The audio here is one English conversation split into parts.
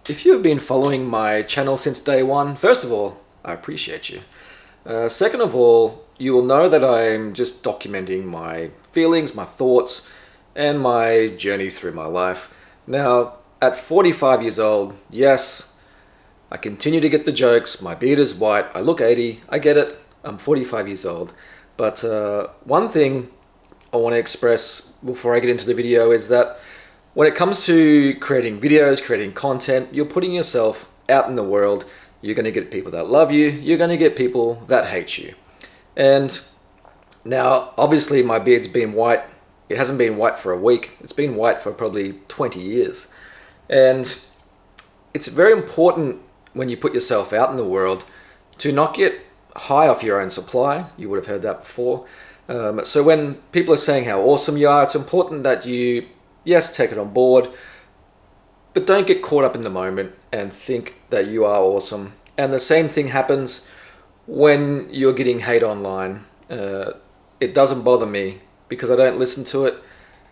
If you have been following my channel since day one, first of all, I appreciate you. Second of all, you will know that I'm just documenting my feelings, my thoughts, and my journey through my life. Now, at 45 years old, yes, I continue to get the jokes. My beard is white. I look 80. I get it. I'm 45 years old. But one thing I want to express before I get into the video is that when it comes to creating videos, creating content, you're putting yourself out in the world. You're going to get people that love you. You're going to get people that hate you. And now, obviously, my beard's been white. It hasn't been white for a week. It's been white for probably 20 years. And it's very important when you put yourself out in the world to not get high off your own supply. You would have heard that before. So when people are saying how awesome you are, it's important that you, yes, take it on board, but don't get caught up in the moment and think that you are awesome. And the same thing happens when you're getting hate online. It doesn't bother me because I don't listen to it,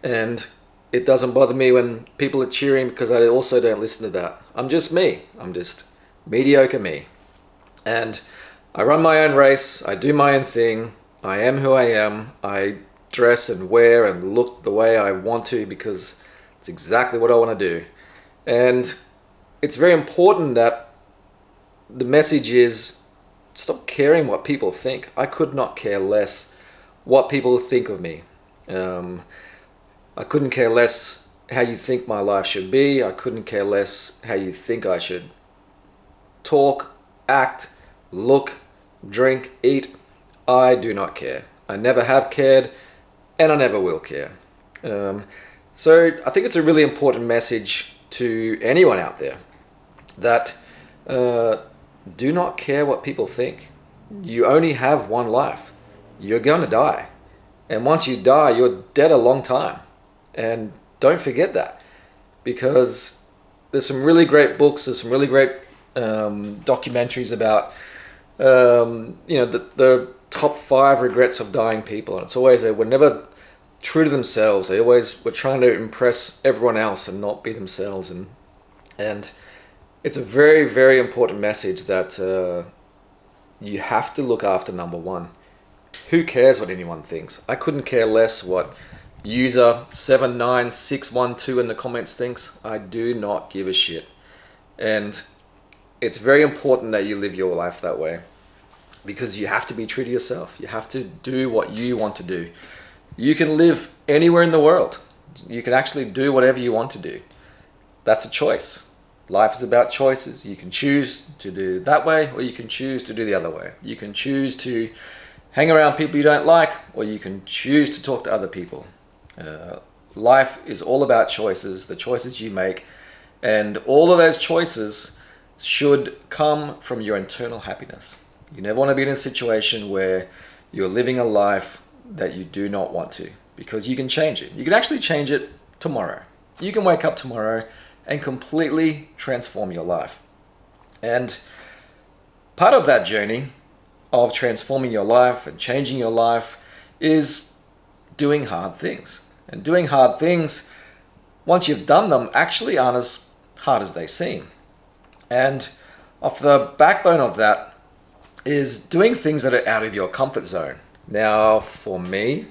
and it doesn't bother me when people are cheering because I also don't listen to that. I'm just me. I'm just mediocre me. And I run my own race. I do my own thing. I am who I am. I dress and wear and look the way I want to because it's exactly what I want to do. And it's very important that the message is stop caring what people think. I could not care less what people think of me. I couldn't care less how you think my life should be. I couldn't care less how you think I should talk, act, look, drink, eat. I do not care. I never have cared, and I never will care. So I think it's a really important message to anyone out there that do not care what people think. You only have one life. You're going to die. And once you die, you're dead a long time. And don't forget that, because there's some really great books, there's some really great documentaries about the top 5 regrets of dying people. And it's always they were never true to themselves. They always were trying to impress everyone else and not be themselves. And it's a very, very important message that you have to look after number one. Who cares what anyone thinks? I couldn't care less what user 79612 in the comments thinks. I do not give a shit. And it's very important that you live your life that way, because you have to be true to yourself. You have to do what you want to do. You can live anywhere in the world. You can actually do whatever you want to do. That's a choice. Life is about choices. You can choose to do it that way, or you can choose to do the other way. You can choose to hang around people you don't like, or you can choose to talk to other people. Life is all about choices, the choices you make, and all of those choices should come from your internal happiness. You never want to be in a situation where you're living a life that you do not want to, because you can change it. You can actually change it tomorrow. You can wake up tomorrow and completely transform your life. And part of that journey of transforming your life and changing your life is doing hard things. And doing hard things, once you've done them, actually aren't as hard as they seem. And off the backbone of that is doing things that are out of your comfort zone. Now, for me,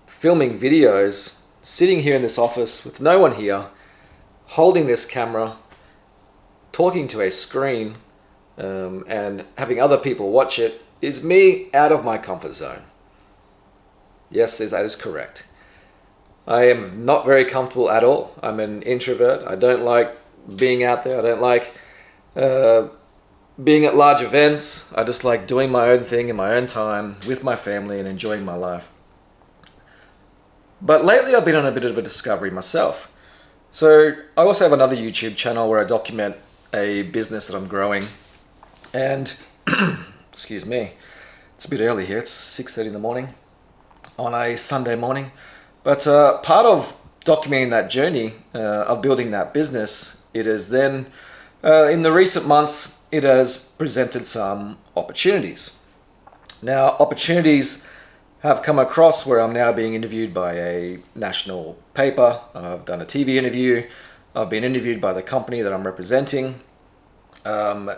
filming videos, sitting here in this office with no one here, holding this camera, talking to a screen, and having other people watch it is me out of my comfort zone. Yes, that is correct. I am not very comfortable at all. I'm an introvert. I don't like being out there. I don't like being at large events. I just like doing my own thing in my own time with my family and enjoying my life. But lately I've been on a bit of a discovery myself. So I also have another YouTube channel where I document a business that I'm growing. And, excuse me, it's a bit early here. It's 6:30 in the morning on a Sunday morning. But part of documenting that journey of building that business, it is then, in the recent months, it has presented some opportunities. Now, opportunities have come across where I'm now being interviewed by a national paper. I've done a TV interview. I've been interviewed by the company that I'm representing.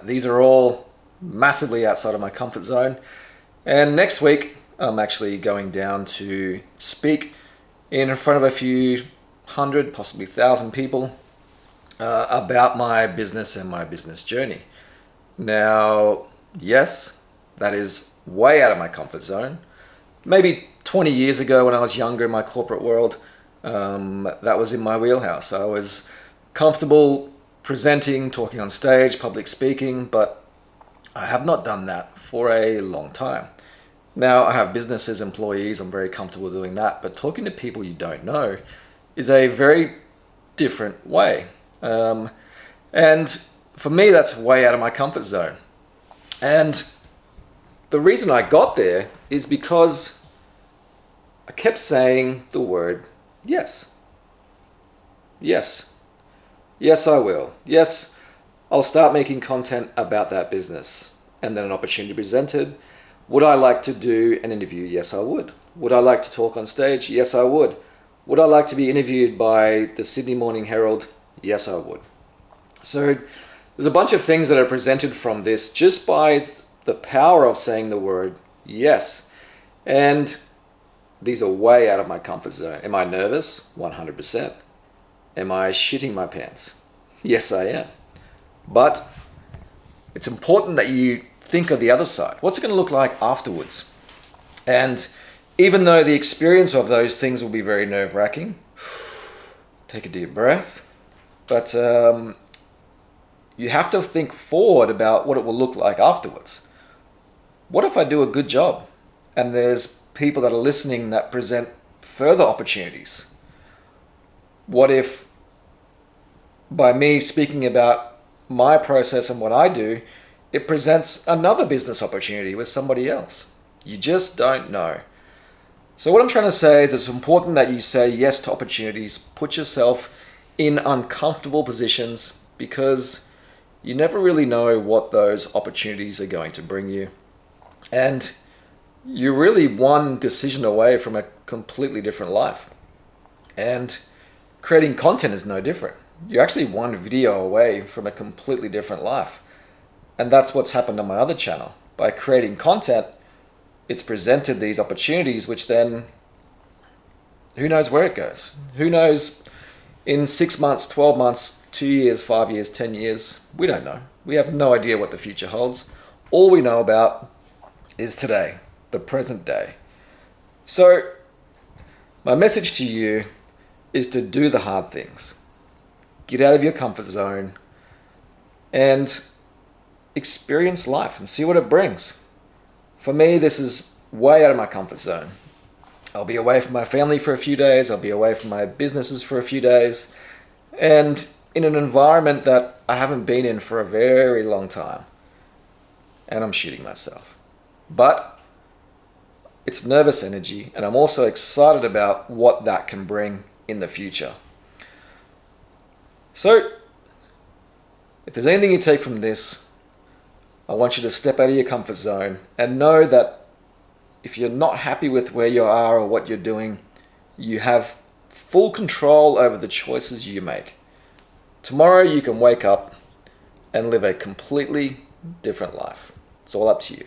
These are all massively outside of my comfort zone. And next week, I'm actually going down to speak in front of a few hundred, possibly 1,000 people about my business and my business journey. Now, yes, that is way out of my comfort zone. Maybe 20 years ago when I was younger in my corporate world, that was in my wheelhouse. I was comfortable presenting, talking on stage, public speaking, but I have not done that for a long time. Now I have businesses, employees, I'm very comfortable doing that, but talking to people you don't know is a very different way. And for me, that's way out of my comfort zone. And the reason I got there is because I kept saying the word yes. Yes. Yes, I will. Yes, I'll start making content about that business. And then an opportunity presented. Would I like to do an interview? Yes, I would. Would I like to talk on stage? Yes, I would. Would I like to be interviewed by the Sydney Morning Herald? Yes, I would. So there's a bunch of things that are presented from this just by the power of saying the word yes. And these are way out of my comfort zone. Am I nervous? 100%. Am I shitting my pants? Yes, I am. But it's important that you think of the other side. What's it going to look like afterwards? And even though the experience of those things will be very nerve-wracking, take a deep breath. But you have to think forward about what it will look like afterwards. What if I do a good job and there's people that are listening that present further opportunities? What if by me speaking about my process and what I do, it presents another business opportunity with somebody else? You just don't know. So what I'm trying to say is it's important that you say yes to opportunities, put yourself in uncomfortable positions, because you never really know what those opportunities are going to bring you. And you're really one decision away from a completely different life. And creating content is no different. You're actually one video away from a completely different life. And that's what's happened on my other channel. By creating content, it's presented these opportunities, which then, who knows where it goes? Who knows in 6 months, 12 months, 2 years, 5 years, 10 years? We don't know. We have no idea what the future holds. All we know about is today, the present day. So my message to you is to do the hard things. Get out of your comfort zone and experience life and see what it brings. For me, this is way out of my comfort zone. I'll be away from my family for a few days. I'll be away from my businesses for a few days. And in an environment that I haven't been in for a very long time. And I'm shooting myself. But it's nervous energy, and I'm also excited about what that can bring in the future. So, if there's anything you take from this, I want you to step out of your comfort zone and know that if you're not happy with where you are or what you're doing, you have full control over the choices you make. Tomorrow you can wake up and live a completely different life. It's all up to you.